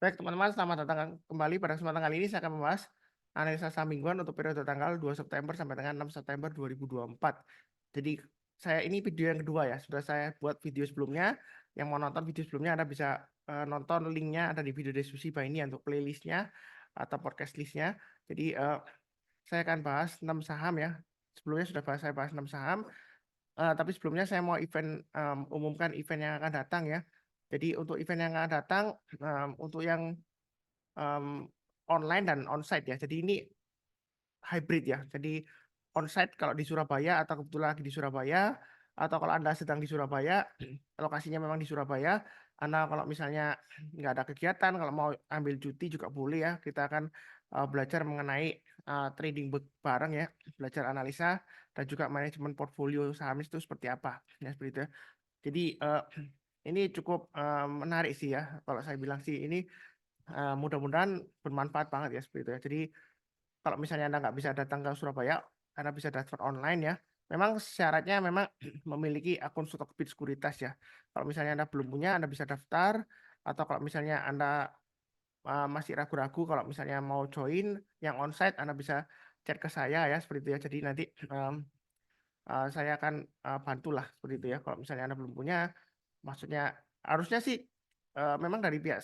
Baik teman-teman, selamat datang kembali. Pada kesempatan kali ini saya akan membahas analisa saham mingguan untuk periode tanggal 2 September sampai dengan 6 September 2024. Jadi saya ini video yang kedua ya, sudah saya buat video sebelumnya. Yang mau nonton video sebelumnya Anda bisa nonton, linknya ada di video deskripsi bawah ini untuk playlistnya atau podcast listnya. Jadi saya akan bahas 6 saham ya. Sebelumnya sudah saya bahas 6 saham. Tapi sebelumnya saya mau umumkan event yang akan datang ya. Jadi untuk event yang akan datang, untuk yang um, online dan onsite ya. Jadi ini hybrid ya. Jadi onsite kalau di Surabaya atau kebetulan lagi di Surabaya, atau kalau Anda sedang di Surabaya, lokasinya memang di Surabaya. Anda kalau misalnya nggak ada kegiatan, kalau mau ambil cuti juga boleh ya. Kita akan belajar mengenai trading bareng ya, belajar analisa dan juga manajemen portfolio saham itu seperti apa ya, seperti itu ya. Jadi ini cukup menarik sih ya. Kalau saya bilang sih ini mudah-mudahan bermanfaat banget ya seperti itu ya. Jadi kalau misalnya Anda nggak bisa datang ke Surabaya, Anda bisa daftar online ya. Memang syaratnya memang memiliki akun Stokbit Sekuritas ya. Kalau misalnya Anda belum punya, Anda bisa daftar. Atau kalau misalnya Anda masih ragu-ragu, kalau misalnya mau join yang onsite, Anda bisa chat ke saya ya seperti itu ya. Jadi nanti saya akan bantulah seperti itu ya. Kalau misalnya Anda belum punya, maksudnya harusnya sih memang dari pihak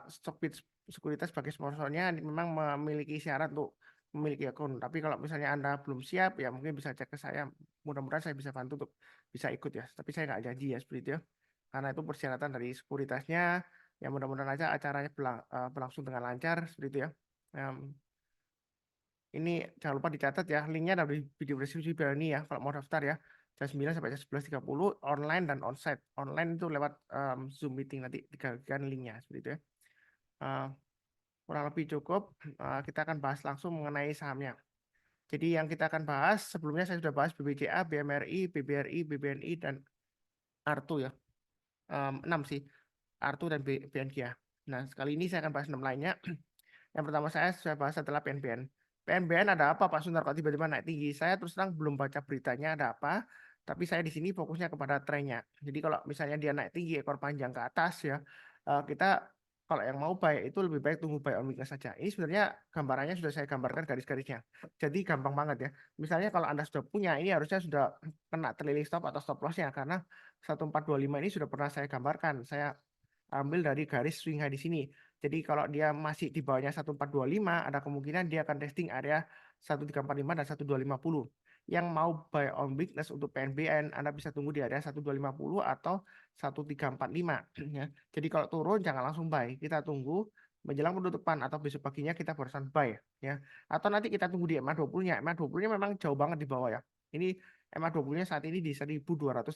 Stockbit Sekuritas sebagai sponsornya memang memiliki syarat untuk memiliki akun. Tapi kalau misalnya Anda belum siap, ya mungkin bisa cek ke saya. Mudah-mudahan saya bisa bantu untuk bisa ikut ya. Tapi saya nggak janji ya seperti itu ya. Karena itu persyaratan dari sekuritasnya. Ya mudah-mudahan aja acaranya berlangsung dengan lancar seperti itu ya. Ini jangan lupa dicatat ya, linknya ada di video deskripsi bawah ini ya, kalau mau daftar ya. Jam 9 sampai jam 11.30 online dan onsite. Online itu lewat Zoom meeting, nanti dikasihkan linknya seperti itu ya. Eh, Kurang lebih cukup. Kita akan bahas langsung mengenai sahamnya. Jadi yang kita akan bahas, sebelumnya saya sudah bahas BBCA, BMRI, BBRI, BBNI, dan Arto ya. 6 sih, Arto dan BNK ya. Nah, sekali ini saya akan bahas 6 lainnya. Yang pertama saya bahas adalah PNBN. PNBN ada apa Pak Sundar kok tiba-tiba naik tinggi? Saya terus terang belum baca beritanya ada apa, tapi saya di sini fokusnya kepada trennya. Jadi kalau misalnya dia naik tinggi ekor panjang ke atas ya, kita kalau yang mau buy itu lebih baik tunggu buy on weakness saja. Ini sebenarnya gambarannya sudah saya gambarkan garis-garisnya. Jadi gampang banget ya. Misalnya kalau Anda sudah punya, ini harusnya sudah kena trailing stop atau stop loss-nya karena 1425 ini sudah pernah saya gambarkan. Saya ambil dari garis swing high di sini. Jadi kalau dia masih di bawahnya 1425, ada kemungkinan dia akan testing area 1345 dan 1250. Yang mau buy on weakness untuk PNBN, Anda bisa tunggu di area 1250 atau 1345. Ya. Jadi kalau turun jangan langsung buy, kita tunggu menjelang penutupan atau besok paginya kita barusan buy ya. Atau nanti kita tunggu di MA20-nya. MA20-nya memang jauh banget di bawah ya. Ini MA20-nya saat ini di 1236,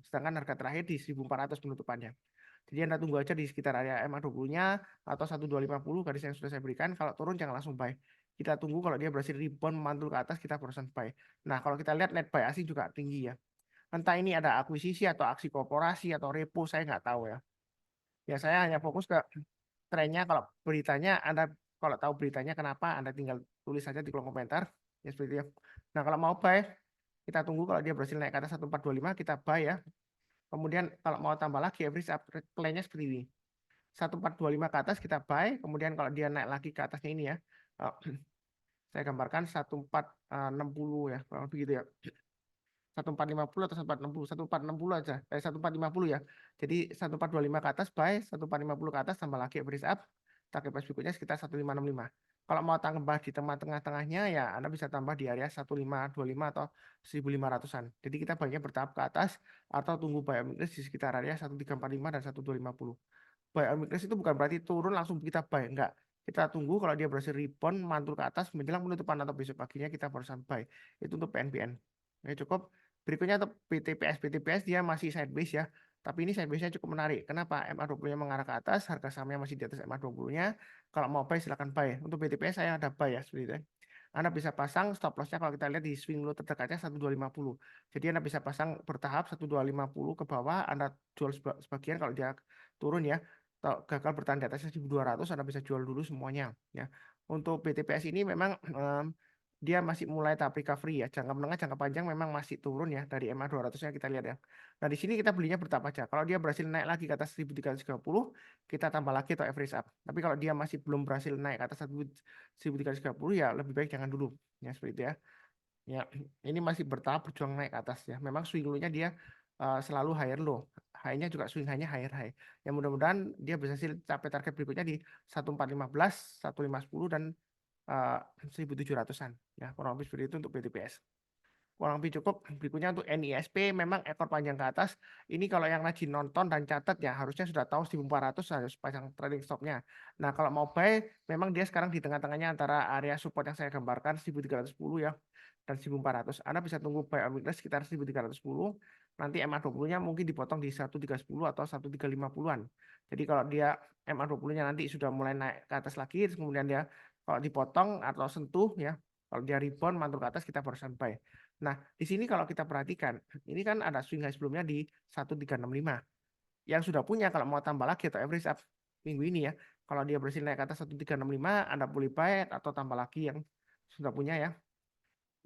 sedangkan harga terakhir di 1400 penutupannya. Jadi Anda tunggu aja di sekitar area MA20-nya atau 1250 garis yang sudah saya berikan. Kalau turun jangan langsung buy. Kita tunggu kalau dia berhasil rebound memantul ke atas kita barusan buy. Nah, kalau kita lihat net buy asing juga tinggi ya. Entah ini ada akuisisi atau aksi korporasi atau repo, saya nggak tahu ya. Ya saya hanya fokus ke trennya. Kalau beritanya Anda kalau tahu beritanya kenapa Anda tinggal tulis saja di kolom komentar. Ya seperti itu. Nah, kalau mau buy kita tunggu kalau dia berhasil naik ke atas 1425 kita buy ya. Kemudian kalau mau tambah lagi average plan-nya seperti ini. 1425 ke atas kita buy, kemudian kalau dia naik lagi ke atasnya ini ya, saya gambarkan 1460 ya, kurang lebih gitu ya. 1450 atau 1460, 1460 aja, 1450 ya. Jadi 1425 ke atas buy, 1450 ke atas tambah lagi average up, target price berikutnya sekitar 1565. Kalau mau tambah di tengah-tengahnya ya Anda bisa tambah di area 1525 atau 1500-an. Jadi kita baiknya bertahap ke atas atau tunggu buy di sekitar area 1345 dan 1250. Buy on weakness itu bukan berarti turun langsung kita buy, enggak. Kita tunggu kalau dia berhasil rebound mantul ke atas menjelang penutupan atau besok paginya kita barusan buy. Itu untuk PNBN. Ya cukup. Berikutnya untuk BTPS. BTPS dia masih sideways ya. Tapi ini sideways-nya cukup menarik. Kenapa? MA20-nya mengarah ke atas, harga sahamnya masih di atas MA20-nya. Kalau mau buy silakan buy. Untuk BTPS saya ada buy ya seperti itu. Anda bisa pasang stop loss-nya kalau kita lihat di swing low terdekatnya 1250. Jadi Anda bisa pasang bertahap 1250 ke bawah, Anda jual sebagian kalau dia turun ya. Kalau gagal bertahan di atas 1200 Anda bisa jual dulu semuanya ya. Untuk BTPS ini memang dia masih mulai tahap recovery ya. Jangka menengah, jangka panjang memang masih turun ya dari MA 200-nya kita lihat ya. Nah, di sini kita belinya bertahap aja. Kalau dia berhasil naik lagi ke atas 1330, kita tambah lagi atau average up. Tapi kalau dia masih belum berhasil naik ke atas 1330 ya lebih baik jangan dulu. Ya, seperti itu ya. Ya, ini masih bertahap berjuang naik ke atas ya. Memang swing low-nya dia selalu higher low. High-nya juga swing high-nya higher high. Ya mudah-mudahan dia berhasil capai target berikutnya di 1415, 1510 dan 1700-an ya, kurang lebih seperti itu untuk BTPS. Kurang lebih cukup. Berikutnya untuk NISP memang ekor panjang ke atas. Ini kalau yang rajin nonton dan catat ya harusnya sudah tahu 1400 harus pasang trading stopnya. Nah, kalau mau buy memang dia sekarang di tengah-tengahnya antara area support yang saya gambarkan 1310 ya dan 1400. Anda bisa tunggu buy on weakness sekitar 1310. Nanti MA20-nya mungkin dipotong di 1310 atau 1350-an. Jadi kalau dia MA20-nya nanti sudah mulai naik ke atas lagi, kemudian dia kalau dipotong atau sentuh ya, kalau dia rebound mantul ke atas kita baru sampai. Nah, di sini kalau kita perhatikan, ini kan ada swing high sebelumnya di 1365. Yang sudah punya kalau mau tambah lagi atau average up minggu ini ya. Kalau dia berhasil naik ke atas 1365, Anda boleh buy atau tambah lagi yang sudah punya ya.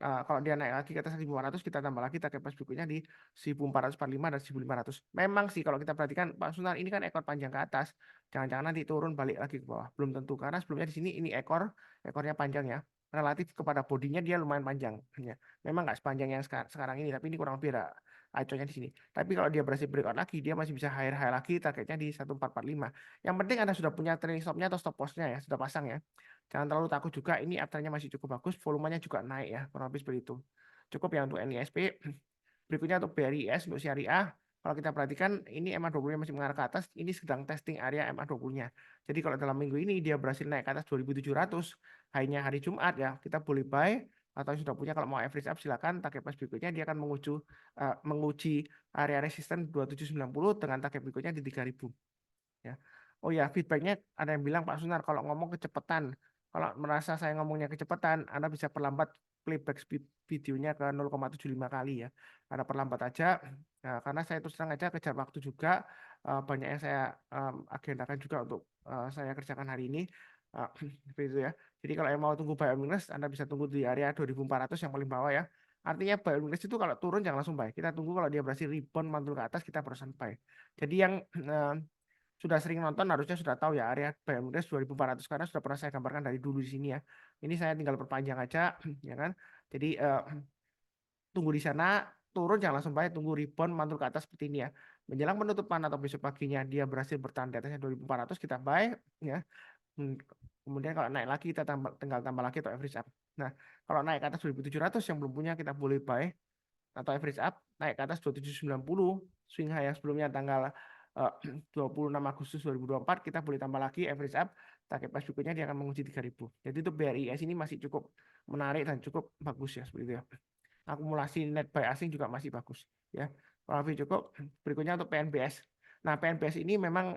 Kalau dia naik lagi ke atas 1400, kita tambah lagi target price berikutnya di 1445 dan 1500. Memang sih kalau kita perhatikan Pak Sunar ini kan ekor panjang ke atas, jangan-jangan nanti turun balik lagi ke bawah. Belum tentu karena sebelumnya di sini ini ekornya panjang ya. Relatif kepada bodinya dia lumayan panjang. Ya. Memang nggak sepanjang yang sekarang ini, tapi ini kurang lebih ada acuannya di sini. Tapi kalau dia berhasil breakout lagi, dia masih bisa higher high lagi, targetnya di 1445. Yang penting Anda sudah punya trailing stopnya atau stop loss-nya ya, sudah pasang ya. Jangan terlalu takut juga, ini uptrend-nya masih cukup bagus, volumenya juga naik ya, kurang lebih seperti itu. Cukup ya untuk NISP. Berikutnya untuk BRIS, untuk syariah. Kalau kita perhatikan, ini MA20-nya masih mengarah ke atas, ini sedang testing area MA20-nya. Jadi kalau dalam minggu ini dia berhasil naik ke atas 2700, high-nya hari Jumat ya, kita boleh buy, atau sudah punya kalau mau average up silakan, target price berikutnya dia akan menguji area resisten 2790 dengan target berikutnya di 3000. Ya. Oh ya, feedbacknya ada yang bilang Pak Sunar kalau ngomong kecepatan, kalau merasa saya ngomongnya kecepatan, Anda bisa perlambat playback speed videonya ke 0,75 kali ya. Anda perlambat aja, ya, karena saya terus terang aja kejar waktu juga, banyak yang saya agendakan juga untuk saya kerjakan hari ini. Seperti itu ya. Jadi kalau yang mau tunggu buy on weakness, Anda bisa tunggu di area 2400 yang paling bawah ya. Artinya buy on weakness itu kalau turun jangan langsung buy. Kita tunggu kalau dia berhasil rebound mantul ke atas kita baru buy. Jadi yang sudah sering nonton harusnya sudah tahu ya area buy on weakness 2400 karena sudah pernah saya gambarkan dari dulu di sini ya. Ini saya tinggal perpanjang aja ya kan. Jadi tunggu di sana, turun jangan langsung buy, tunggu rebound mantul ke atas seperti ini ya. Menjelang penutupan atau besok paginya dia berhasil bertahan di atasnya 2400 kita buy ya. Kemudian kalau naik lagi kita tinggal tambah lagi atau average up. Nah, kalau naik ke atas 2700 yang belum punya kita boleh buy atau average up naik ke atas 2790 swing high yang sebelumnya tanggal 26 Agustus 2024 kita boleh tambah lagi average up target price berikutnya dia akan menguji 3000. Jadi itu BRIS ini masih cukup menarik dan cukup bagus ya seperti itu ya. Akumulasi net buy asing juga masih bagus ya. Kalau lebih cukup berikutnya untuk PNBS. Nah, PNBS ini memang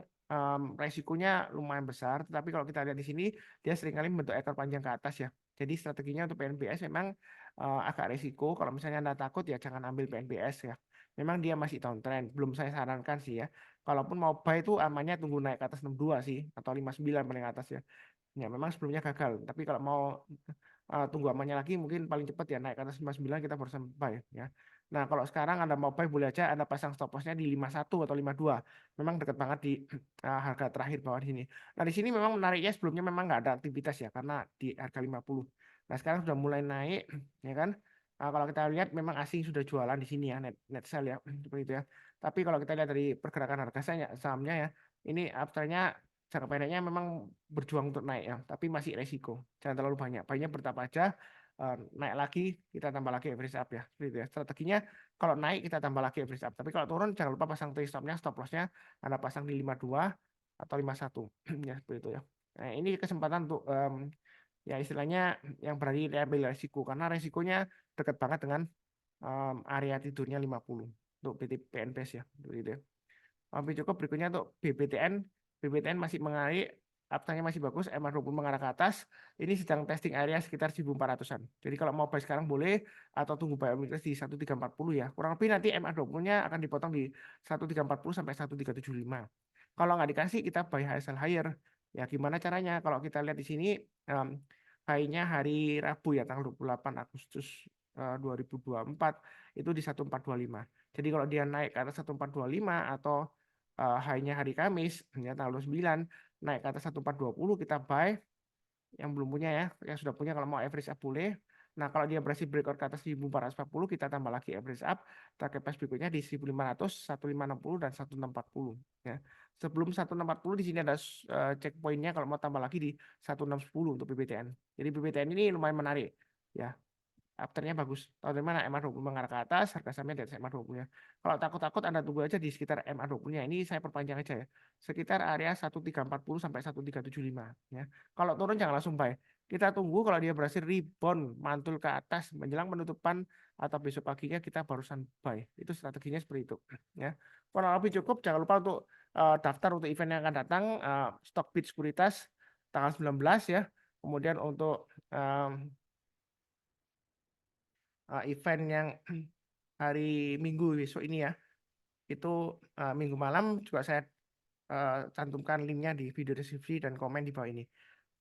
resikonya lumayan besar, tetapi kalau kita lihat di sini dia seringkali membentuk ekor panjang ke atas ya. Jadi strateginya untuk PNBS memang agak resiko. Kalau misalnya Anda takut ya jangan ambil PNBS ya. Memang dia masih downtrend, belum saya sarankan sih ya. Kalaupun mau buy itu amannya tunggu naik ke atas 62 sih atau 59 paling atas ya. Ya memang sebelumnya gagal, tapi kalau mau tunggu amannya lagi mungkin paling cepat ya naik ke atas 59 kita baru sampai ya. Nah, kalau sekarang Anda mau buy boleh aja Anda pasang stop loss-nya di 51 atau 52. Memang dekat banget di harga terakhir bawah di sini. Nah, di sini memang menariknya sebelumnya memang nggak ada aktivitas ya karena di harga 50. Nah, sekarang sudah mulai naik ya kan. Kalau kita lihat memang asing sudah jualan di sini ya net sell ya seperti itu ya. Tapi kalau kita lihat dari pergerakan harga sahamnya ya, ini uptrend-nya jangka pendeknya memang berjuang untuk naik ya, tapi masih resiko. Jangan terlalu banyak. Banyak bertahap aja, naik lagi kita tambah lagi average up ya. Gitu ya. Strateginya kalau naik kita tambah lagi average up. Tapi kalau turun jangan lupa pasang trade stop-nya, stop loss-nya Anda pasang di 52 atau 51 ya seperti itu ya. Nah, ini kesempatan untuk ya istilahnya yang berani ambil resiko karena resikonya dekat banget dengan area tidurnya 50 untuk PNBS ya. Gitu ya. Lebih cukup berikutnya untuk BBTN. BBTN masih mengalir, uptrend-nya masih bagus, MA20 mengarah ke atas. Ini sedang testing area sekitar 1400-an. Jadi kalau mau buy sekarang boleh atau tunggu buy on di 1340 ya. Kurang lebih nanti MA20-nya akan dipotong di 1340 sampai 1375. Kalau nggak dikasih kita buy HSL higher. Ya gimana caranya? Kalau kita lihat di sini high-nya hari Rabu ya tanggal 28 Agustus 2024 itu di 1425. Jadi kalau dia naik ke atas 1425 atau high-nya hari Kamis ya tanggal 9 naik ke atas 1420 kita buy, yang belum punya ya, yang sudah punya kalau mau average up boleh. Nah, kalau dia berhasil breakout ke atas 1440, kita tambah lagi average up, target price berikutnya di 1500, 1560 dan 1640 ya. Sebelum 1640 di sini ada checkpointnya kalau mau tambah lagi di 1610 untuk BBTN. Jadi BBTN ini lumayan menarik ya. Afternya bagus. Tahu dari mana? MA20 mengarah ke atas, harga sahamnya di atas MA20-nya. Kalau takut-takut Anda tunggu aja di sekitar MA20-nya. Ini saya perpanjang aja ya. Sekitar area 1340 sampai 1375 ya. Kalau turun jangan langsung buy. Kita tunggu kalau dia berhasil rebound mantul ke atas menjelang penutupan atau besok paginya kita barusan buy. Itu strateginya seperti itu ya. Kurang lebih cukup. Jangan lupa untuk daftar untuk event yang akan datang Stockbit Sekuritas tanggal 19 ya. Kemudian untuk event yang hari Minggu besok ini ya, itu Minggu malam juga saya cantumkan linknya di video deskripsi dan komen di bawah ini.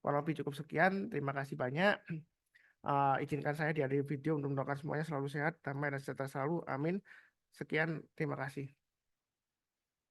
Kurang lebih cukup sekian, terima kasih banyak. Izinkan saya di video untuk mendoakan semuanya selalu sehat, damai dan sejahtera selalu. Amin. Sekian, terima kasih.